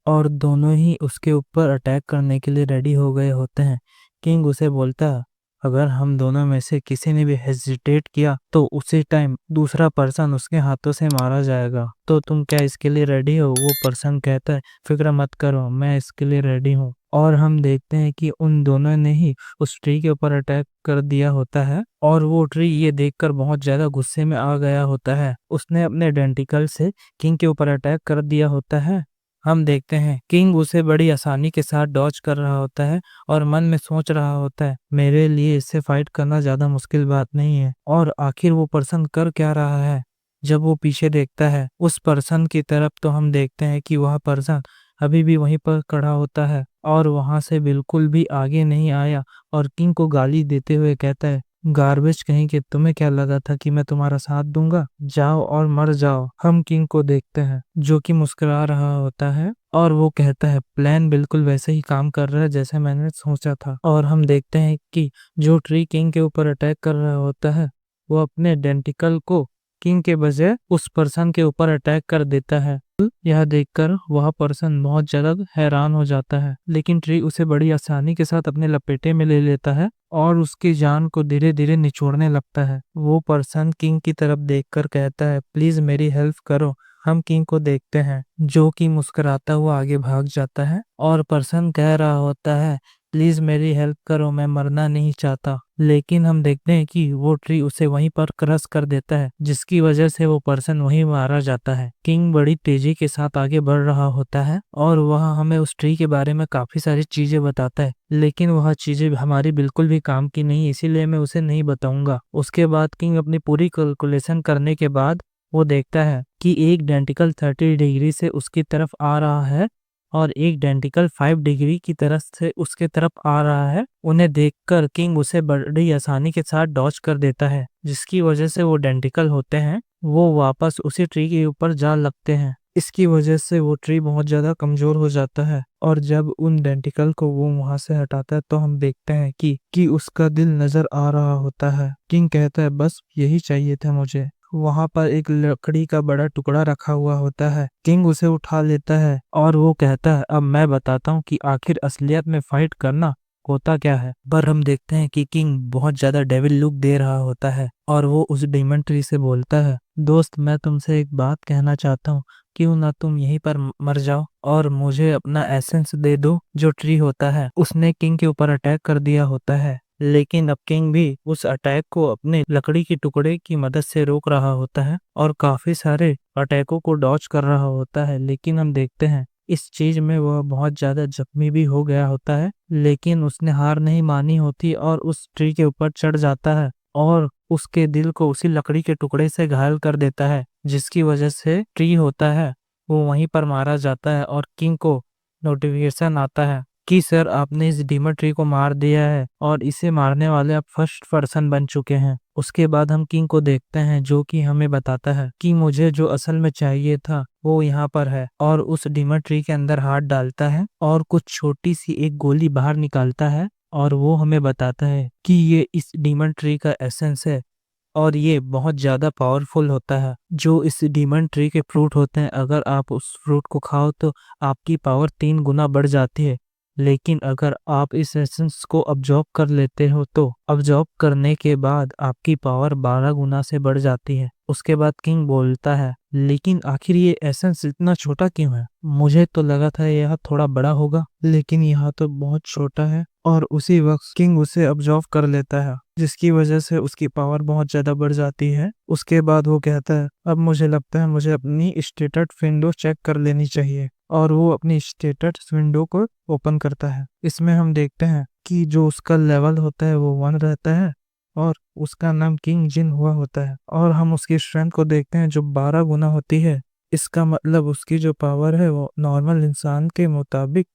और दोनों ही उसके ऊपर अटैक करने के लिए रेडी हो गए होते हैं। किंग उसे बोलता है, अगर हम दोनों में से किसी ने भी हेजिटेट किया तो उसी टाइम दूसरा पर्सन उसके हाथों से मारा जाएगा। तो तुम क्या इसके लिए रेडी हो? वो पर्सन कहता है, फिक्र मत करो, मैं इसके लिए रेडी हूँ। और हम देखते हैं कि उन दोनों ने ही उस ट्री के ऊपर अटैक कर दिया होता है और वो ट्री ये देखकर बहुत ज्यादा गुस्से में आ गया होता है। उसने अपने डेंटिकल से किंग के ऊपर अटैक कर दिया होता है। हम देखते हैं किंग उसे बड़ी आसानी के साथ डॉज कर रहा होता है और मन में सोच रहा होता है, मेरे लिए इससे फाइट करना ज्यादा मुश्किल बात नहीं है। और आखिर वो पर्सन कर क्या रहा है? जब वो पीछे देखता है उस पर्सन की तरफ तो हम देखते हैं कि वह पर्सन अभी भी वहीं पर खड़ा होता है और वहां से बिल्कुल भी आगे नहीं आया और किंग को गाली देते हुए कहता है, गार्बेज कहीं के, तुम्हें क्या लगा था कि मैं तुम्हारा साथ दूंगा? जाओ और मर जाओ। हम किंग को देखते हैं जो कि मुस्कुरा रहा होता है और वो कहता है, प्लान बिल्कुल वैसे ही काम कर रहा है जैसे मैंने सोचा था। और हम देखते हैं कि जो ट्री किंग के ऊपर अटैक कर रहा होता है वो अपने डेंटिकल को किंग के बजाय उस पर्सन के ऊपर अटैक कर देता है। यह देखकर वह पर्सन बहुत ज्यादा हैरान हो जाता है, लेकिन ट्री उसे बड़ी आसानी के साथ अपने लपेटे में ले लेता है और उसकी जान को धीरे धीरे निचोड़ने लगता है। वो पर्सन किंग की तरफ देखकर कहता है, प्लीज मेरी हेल्प करो। हम किंग को देखते हैं जो कि मुस्कुराता हुआ आगे भाग जाता है और पर्सन कह रहा होता है, प्लीज मेरी हेल्प करो, मैं मरना नहीं चाहता। लेकिन हम देखते हैं कि वो ट्री उसे वहीं पर क्रश कर देता है, जिसकी वजह से वो पर्सन वहीं मारा जाता है। किंग बड़ी तेजी के साथ आगे बढ़ रहा होता है और वह हमें उस ट्री के बारे में काफी सारी चीजें बताता है, लेकिन वह चीजें हमारी बिल्कुल भी काम की नहीं, इसीलिए मैं उसे नहीं बताऊंगा। उसके बाद किंग अपनी पूरी कैलकुलेशन करने के बाद वो देखता है कि एक डेंटिकल 30 डिग्री से उसकी तरफ आ रहा है और एक डेंटिकल 5 डिग्री की तरफ से उसके तरफ आ रहा है। उन्हें देखकर किंग उसे बड़ी आसानी के साथ डॉज कर देता है, जिसकी वजह से वो डेंटिकल होते हैं वो वापस उसी ट्री के ऊपर जा लगते हैं। इसकी वजह से वो ट्री बहुत ज्यादा कमजोर हो जाता है और जब उन डेंटिकल को वो वहां से हटाता है तो हम देखते हैं कि उसका दिल नजर आ रहा होता है। किंग कहता है, बस यही चाहिए था मुझे। वहां पर एक लकड़ी का बड़ा टुकड़ा रखा हुआ होता है। किंग उसे उठा लेता है और वो कहता है, अब मैं बताता हूँ कि आखिर असलियत में फाइट करना होता क्या है। पर हम देखते हैं कि किंग बहुत ज्यादा डेविल लुक दे रहा होता है और वो उस डेमन ट्री से बोलता है, दोस्त मैं तुमसे एक बात कहना चाहता हूँ, क्यों ना तुम यहीं पर मर जाओ और मुझे अपना एसेंस दे दो। जो ट्री होता है उसने किंग के ऊपर अटैक कर दिया होता है, लेकिन अब किंग भी उस अटैक को अपने लकड़ी के टुकड़े की मदद से रोक रहा होता है और काफी सारे अटैकों को डॉज कर रहा होता है। लेकिन हम देखते हैं इस चीज में वह बहुत ज्यादा जख्मी भी हो गया होता है, लेकिन उसने हार नहीं मानी होती और उस ट्री के ऊपर चढ़ जाता है और उसके दिल को उसी लकड़ी के टुकड़े से घायल कर देता है, जिसकी वजह से ट्री होता है वो वहीं पर मारा जाता है और किंग को नोटिफिकेशन आता है कि सर आपने इस डीमर ट्री को मार दिया है और इसे मारने वाले आप फर्स्ट पर्सन बन चुके हैं। उसके बाद हम किंग को देखते हैं जो कि हमें बताता है कि मुझे जो असल में चाहिए था वो यहाँ पर है और उस डीमर ट्री के अंदर हाथ डालता है और कुछ छोटी सी एक गोली बाहर निकालता है और वो हमें बताता है कि ये इस डीमन ट्री का एसेंस है और ये बहुत ज्यादा पावरफुल होता है। जो इस डीमन ट्री के फ्रूट होते हैं, अगर आप उस फ्रूट को खाओ तो आपकी पावर 3 गुना बढ़ जाती है, लेकिन अगर आप इस एसेंस को अब्जॉर्ब कर लेते हो तो अब्जॉर्ब करने के बाद आपकी पावर 12 गुना से बढ़ जाती है। उसके बाद किंग बोलता है, लेकिन आखिर ये एसेंस इतना छोटा क्यों है? मुझे तो लगा था यह थोड़ा बड़ा होगा, लेकिन यह तो बहुत छोटा है। और उसी वक्त किंग उसे अब्जॉर्ब कर लेता है, जिसकी वजह से उसकी पावर बहुत ज्यादा बढ़ जाती है। उसके बाद वो कहता है, अब मुझे लगता है मुझे अपनी स्टेटस विंडो चेक कर लेनी चाहिए। और वो अपनी स्टेटस विंडो को ओपन करता है। इसमें हम देखते हैं कि जो उसका लेवल होता है वो 1 रहता है और उसका नाम किंग जिन हुआ होता है और हम उसकी स्ट्रेंथ को देखते हैं जो 12 गुना होती है। इसका मतलब उसकी जो पावर है वो नॉर्मल इंसान के मुताबिक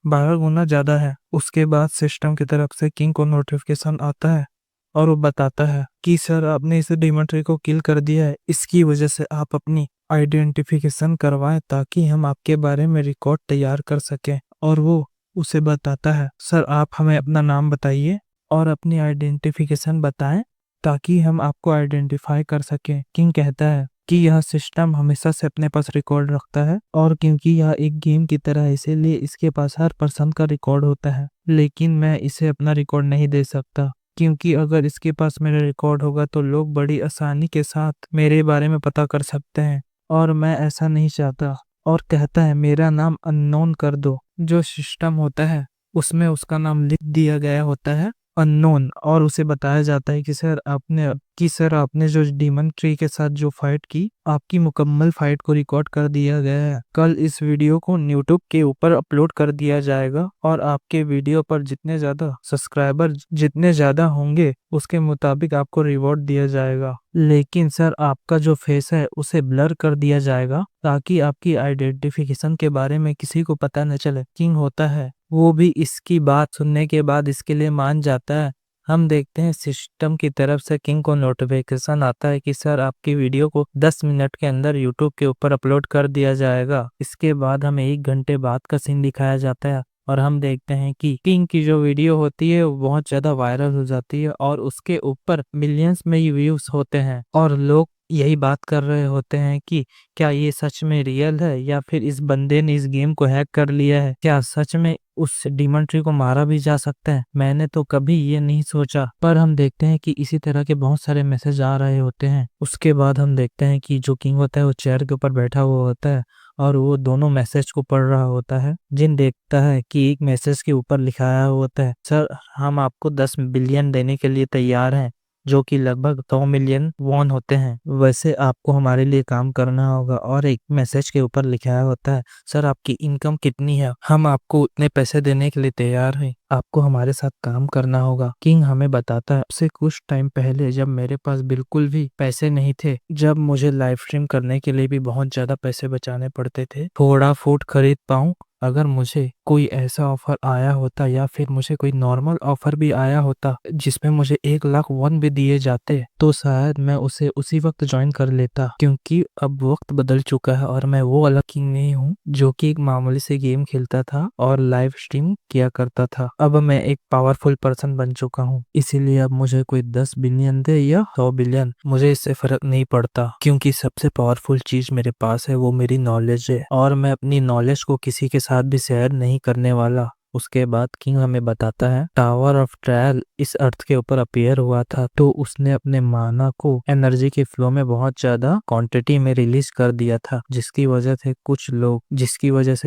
12 गुना ज्यादा है। उसके बाद सिस्टम की तरफ से किंग को नोटिफिकेशन आता है और वो बताता है कि सर आपने इस डीमन ट्री को किल कर दिया है, इसकी वजह से आप अपनी आइडेंटिफिकेशन करवाएं ताकि हम आपके बारे में रिकॉर्ड तैयार कर सकें। और वो उसे बताता है, सर आप हमें अपना नाम बताइए और अपनी आइडेंटिफिकेशन बताएं ताकि हम आपको आइडेंटिफाई कर सकें। किंग कहता है, कि यह सिस्टम हमेशा से अपने पास रिकॉर्ड रखता है, और क्योंकि यह एक गेम की तरह है इसीलिए इसके पास हर पर्सन का रिकॉर्ड होता है। लेकिन मैं इसे अपना रिकॉर्ड नहीं दे सकता, क्योंकि अगर इसके पास मेरा रिकॉर्ड होगा तो लोग बड़ी आसानी के साथ मेरे बारे में पता कर सकते हैं, और मैं ऐसा नहीं चाहता। और कहता है मेरा नाम अननोन कर दो। जो सिस्टम होता है उसमें उसका नाम लिख दिया गया होता है अननोन, और उसे बताया जाता है कि सर आपने जो डीमन ट्री के साथ जो फाइट की, आपकी मुकम्मल फाइट को रिकॉर्ड कर दिया गया है। कल इस वीडियो को यूट्यूब के ऊपर अपलोड कर दिया जाएगा, और आपके वीडियो पर जितने ज्यादा सब्सक्राइबर जितने ज्यादा होंगे उसके मुताबिक आपको रिवॉर्ड दिया जाएगा। लेकिन सर आपका जो फेस है उसे ब्लर कर दिया जाएगा, ताकि आपकी आइडेंटिफिकेशन के बारे में किसी को पता न चले। किंग होता है वो भी इसकी बात सुनने के बाद इसके लिए मान जाता है। हम देखते हैं सिस्टम की तरफ से किंग को नोटिफिकेशन आता है कि सर आपकी वीडियो को 10 मिनट के अंदर यूट्यूब के ऊपर अपलोड कर दिया जाएगा। इसके बाद हमें 1 घंटे बाद का सीन दिखाया जाता है, और हम देखते हैं कि किंग की जो वीडियो होती है वो बहुत ज्यादा वायरल हो जाती है, और उसके ऊपर मिलियंस में व्यूज होते हैं, और लोग यही बात कर रहे होते हैं कि क्या ये सच में रियल है, या फिर इस बंदे ने इस गेम को हैक कर लिया है। क्या सच में उस डीमन ट्री को मारा भी जा सकता है? मैंने तो कभी ये नहीं सोचा। पर हम देखते हैं कि इसी तरह के बहुत सारे मैसेज आ रहे होते हैं। उसके बाद हम देखते हैं कि जो किंग होता है वो चेयर के ऊपर बैठा हुआ होता है, और वो दोनों मैसेज को पढ़ रहा होता है। जिन देखता है कि एक मैसेज के ऊपर लिखाया होता है, सर हम आपको 10 बिलियन देने के लिए तैयार हैं, जो कि लगभग 100 मिलियन वॉन होते हैं। वैसे आपको हमारे लिए काम करना होगा। और एक मैसेज के ऊपर लिखाया होता है, सर आपकी इनकम कितनी है, हम आपको उतने पैसे देने के लिए तैयार हैं, आपको हमारे साथ काम करना होगा। किंग हमें बताता है उससे कुछ टाइम पहले जब मेरे पास बिल्कुल भी पैसे नहीं थे, जब मुझे लाइव स्ट्रीम करने के लिए भी बहुत ज्यादा पैसे बचाने पड़ते थे थोड़ा फूड खरीद पाऊं, अगर मुझे कोई ऐसा ऑफर आया होता या फिर मुझे कोई नॉर्मल ऑफर भी आया होता जिसमें मुझे 1 लाख वॉन भी दिए जाते, तो शायद मैं उसे उसी वक्त ज्वाइन कर लेता। क्योंकि अब वक्त बदल चुका है और मैं वो वाला किंग नहीं हूँ जो कि एक मामूली से गेम खेलता था और लाइव स्ट्रीम किया करता था। अब मैं एक पावरफुल पर्सन बन चुका हूँ, इसीलिए अब मुझे कोई 10 बिलियन दे या 100 बिलियन, मुझे इससे फर्क नहीं पड़ता। क्योंकि सबसे पावरफुल चीज मेरे पास है वो मेरी नॉलेज है, और मैं अपनी नॉलेज को किसी के साथ भी शेयर नहीं करने वाला। उसके बाद किंग हमें बताता है टावर ऑफ ट्रायल इस अर्थ के ऊपर अपीयर हुआ था, तो उसने अपने माना को एनर्जी के फ्लो में बहुत ज्यादा क्वांटिटी में रिलीज कर दिया था, जिसकी वजह से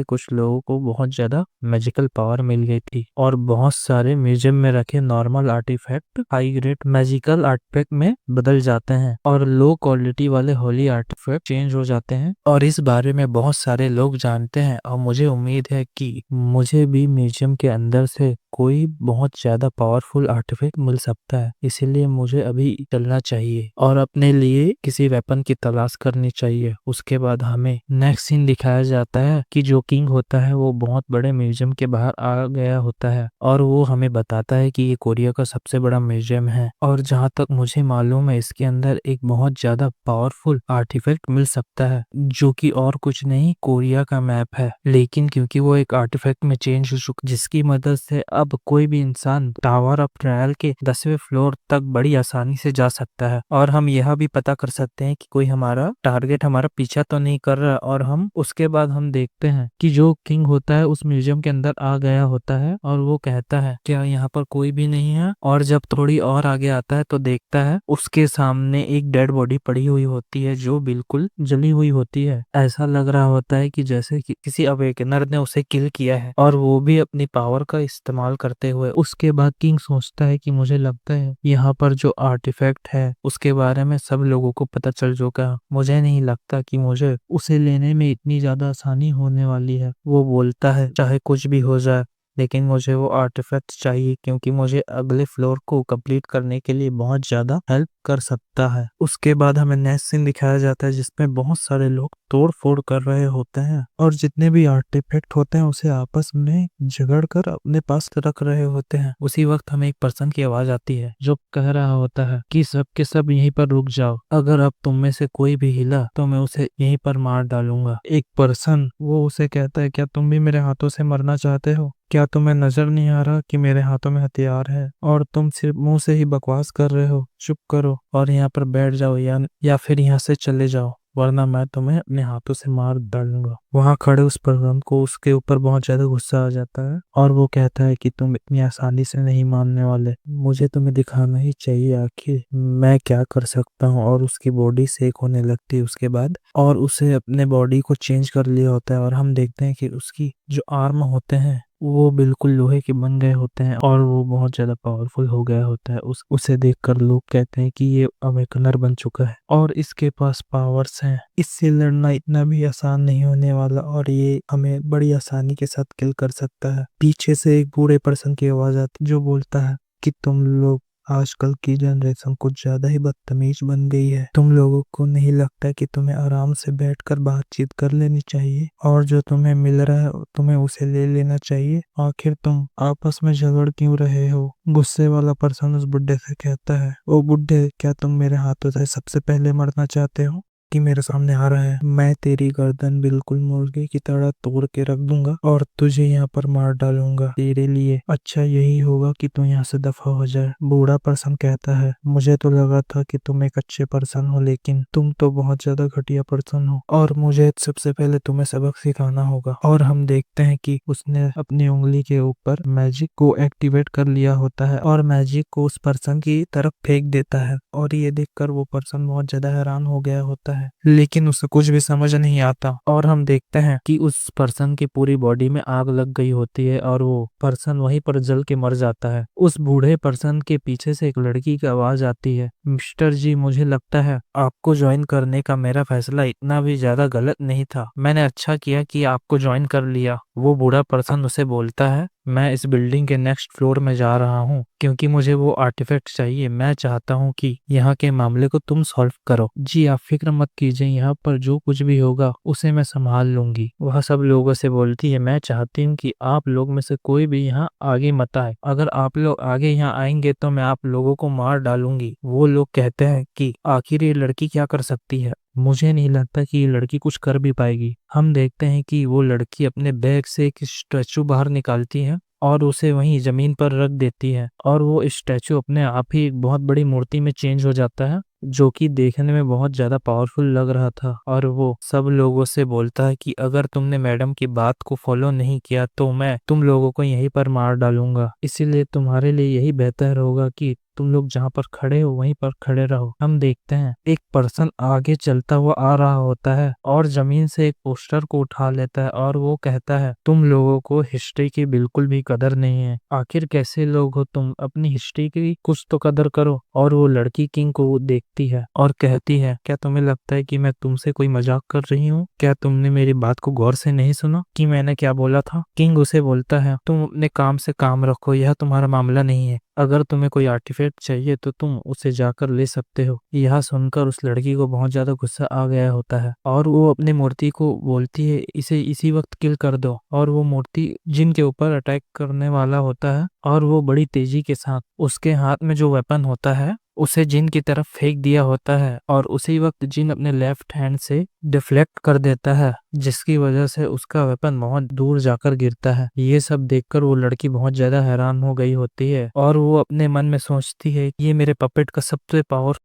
कुछ लोगों को बहुत ज्यादा मैजिकल पावर मिल गई थी। और बहुत सारे म्यूजियम में रखे normal artefact high grade magical artefact में बदल जाते हैं, और लो क्वालिटी वाले होली आर्टिफैक्ट चेंज हो जाते हैं। और इस बारे में बहुत सारे लोग जानते हैं, और मुझे उम्मीद है कि मुझे भी म्यूजियम के अंदर से कोई बहुत ज्यादा पावरफुल आर्टिफैक्ट मिल सकता है। इसीलिए मुझे अभी चलना चाहिए और अपने लिए किसी वेपन की तलाश करनी चाहिए। उसके बाद हमें नेक्स्ट सीन दिखाया जाता है कि जो किंग होता है वो बहुत बड़े म्यूजियम के बाहर आ गया होता है, और वो हमें बताता है कि ये कोरिया का सबसे बड़ा म्यूजियम है, और जहाँ तक मुझे मालूम है इसके अंदर एक बहुत ज्यादा पावरफुल आर्टिफैक्ट मिल सकता है, जो कि और कुछ नहीं कोरिया का मैप है। लेकिन क्योंकि वो एक आर्टिफैक्ट में चेंज हो चुका, जिसकी मदद से अब कोई भी इंसान टावर ऑफ ट्रायल के 10वें फ्लोर तक बड़ी आसानी से जा सकता है, और हम यह भी पता कर सकते हैं कि कोई हमारा टारगेट हमारा पीछा तो नहीं कर रहा। और हम उसके बाद हम देखते हैं कि जो किंग होता है उस म्यूजियम के अंदर आ गया होता है, और वो कहता है क्या यहाँ पर कोई भी नहीं है। और जब थोड़ी और आगे आता है तो देखता है उसके सामने एक डेड बॉडी पड़ी हुई होती है, जो बिल्कुल जली हुई होती है। ऐसा लग रहा होता है कि जैसे कि किसी अवेकनर ने उसे किल किया है, और वो भी अपनी पावर का इस्तेमाल करते हुए। उसके बाद किंग सोचता है कि मुझे लगता है यहाँ पर जो आर्टिफैक्ट है उसके बारे में सब लोगों को पता चल चुका, मुझे नहीं लगता कि मुझे उसे लेने में इतनी ज्यादा आसानी होने वाली है। वो बोलता है चाहे कुछ भी हो जाए, लेकिन मुझे वो आर्टिफैक्ट चाहिए, क्योंकि मुझे अगले फ्लोर को कंप्लीट करने के लिए बहुत ज्यादा हेल्प कर सकता है। उसके बाद हमें नेक्स्ट सीन दिखाया जाता है जिसमें बहुत सारे लोग तोड़ फोड़ कर रहे होते हैं, और जितने भी आर्टिफैक्ट होते हैं उसे आपस में झगड़ कर अपने पास रख रहे होते हैं। उसी वक्त हमें एक पर्सन की आवाज आती है जो कह रहा होता है कि सब के सब यहीं पर रुक जाओ, अगर अब तुम में से कोई भी हिला तो मैं उसे यहीं पर मार डालूंगा। एक पर्सन वो उसे कहता है क्या तुम भी मेरे हाथों से मरना चाहते हो? क्या तुम्हें नजर नहीं आ रहा कि मेरे हाथों में हथियार है, और तुम सिर्फ मुंह से ही बकवास कर रहे हो? चुप करो और यहाँ पर बैठ जाओ, या फिर यहाँ से चले जाओ। वरना मैं तुम्हें अपने हाथों से मार डालूंगा। वहां खड़े उस पर्सन को उसके ऊपर बहुत ज्यादा गुस्सा आ जाता है और वो कहता है कि तुम इतनी आसानी से नहीं मानने वाले, मुझे तुम्हें दिखाना ही चाहिए आखिर मैं क्या कर सकता हूँ। और उसकी बॉडी सेक होने लगती है उसके बाद, और उसे अपने बॉडी को चेंज कर लिया होता है और हम देखते हैं कि उसकी जो आर्म होते हैं वो बिल्कुल लोहे के बन गए होते हैं और वो बहुत ज्यादा पावरफुल हो गया होता है। उसे देखकर लोग कहते हैं कि ये अवेकनर बन चुका है और इसके पास पावर्स हैं, इससे लड़ना इतना भी आसान नहीं होने वाला और ये हमें बड़ी आसानी के साथ किल कर सकता है। पीछे से एक बूढ़े पर्सन की आवाज आती जो बोलता है कि तुम लोग आजकल की जनरेशन कुछ ज्यादा ही बदतमीज बन गई है। तुम लोगों को नहीं लगता कि तुम्हें आराम से बैठकर बातचीत कर लेनी चाहिए और जो तुम्हें मिल रहा है तुम्हें उसे ले लेना चाहिए। आखिर तुम आपस में झगड़ क्यों रहे हो? गुस्से वाला पर्सन उस बुड्ढे से कहता है, ओ बुड्ढे, क्या तुम मेरे हाथों से सबसे पहले मरना चाहते हो कि मेरे सामने आ रहा है? मैं तेरी गर्दन बिल्कुल मुर्गे की तरह तोड़ के रख दूंगा और तुझे यहाँ पर मार डालूंगा। तेरे लिए अच्छा यही होगा कि तू यहाँ से दफा हो जाए। बूढ़ा पर्सन कहता है, मुझे तो लगा था कि तुम एक अच्छे पर्सन हो, लेकिन तुम तो बहुत ज्यादा घटिया पर्सन हो और मुझे सबसे पहले तुम्हें सबक सिखाना होगा। और हम देखते हैं कि उसने अपनी उंगली के ऊपर मैजिक को एक्टिवेट कर लिया होता है और मैजिक को उस पर्सन की तरफ फेंक देता है और ये देखकर वो पर्सन बहुत ज्यादा हैरान हो गया होता है, लेकिन उसे कुछ भी समझ नहीं आता। और हम देखते हैं कि उस पर्सन की पूरी बॉडी में आग लग गई होती है और वो पर्सन वहीं पर जल के मर जाता है। उस बूढ़े पर्सन के पीछे से एक लड़की की आवाज आती है, मिस्टर जी, मुझे लगता है आपको ज्वाइन करने का मेरा फैसला इतना भी ज्यादा गलत नहीं था। मैंने अच्छा किया कि आपको ज्वाइन कर लिया। वो बूढ़ा पर्सन उसे बोलता है, मैं इस बिल्डिंग के नेक्स्ट फ्लोर में जा रहा हूँ क्योंकि मुझे वो आर्टिफैक्ट चाहिए। मैं चाहता हूँ कि यहाँ के मामले को तुम सॉल्व करो। जी आप फिक्र मत कीजिए, यहाँ पर जो कुछ भी होगा उसे मैं संभाल लूंगी। वह सब लोगों से बोलती है, मैं चाहती हूँ कि आप लोग में से कोई भी यहाँ आगे मत आए। अगर आप लोग आगे यहाँ आएंगे तो मैं आप लोगों को मार डालूंगी। वो लोग कहते हैं कि आखिर ये लड़की क्या कर सकती है? मुझे नहीं लगता कि ये लड़की कुछ कर भी पाएगी। हम देखते हैं कि वो लड़की अपने बैग से एक स्टैचू बाहर निकालती है और उसे वहीं जमीन पर रख देती है और वो स्टैचू अपने आप ही एक बहुत बड़ी मूर्ति में चेंज हो जाता है जो कि देखने में बहुत ज्यादा पावरफुल लग रहा था। और वो सब लोगों से बोलता है कि अगर तुमने मैडम की बात को फॉलो नहीं किया तो मैं तुम लोगों को यहीं पर मार डालूंगा। इसीलिए तुम्हारे लिए यही बेहतर होगा कि तुम लोग जहाँ पर खड़े हो वहीं पर खड़े रहो। हम देखते हैं एक पर्सन आगे चलता हुआ आ रहा होता है और जमीन से एक पोस्टर को उठा लेता है और वो कहता है, तुम लोगों को हिस्ट्री की बिल्कुल भी कदर नहीं है। आखिर कैसे लोग हो तुम? अपनी हिस्ट्री की कुछ तो कदर करो। और वो लड़की किंग को देखती है और कहती है, क्या तुम्हें लगता है कि मैं तुमसे कोई मजाक कर रही हूँ? क्या तुमने मेरी बात को गौर से नहीं सुना कि मैंने क्या बोला था? किंग उसे बोलता है, तुम अपने काम से काम रखो, यह तुम्हारा मामला नहीं है। अगर तुम्हें कोई आर्टिफैक्ट चाहिए तो तुम उसे जाकर ले सकते हो। यह सुनकर उस लड़की को बहुत ज्यादा गुस्सा आ गया होता है और वो अपनी मूर्ति को बोलती है, इसे इसी वक्त किल कर दो। और वो मूर्ति जिन के ऊपर अटैक करने वाला होता है और वो बड़ी तेजी के साथ उसके हाथ में जो वेपन होता है उसे जिन की तरफ फेंक दिया होता है और उसी वक्त जिन अपने लेफ्ट हैंड से डिफ्लेक्ट कर देता है जिसकी वजह से उसका वेपन बहुत दूर जाकर गिरता है। ये सब देखकर वो लड़की बहुत ज्यादा हैरान हो गई होती है और वो अपने मन में सोचती है कि ये मेरे पपेट का सबसे पावर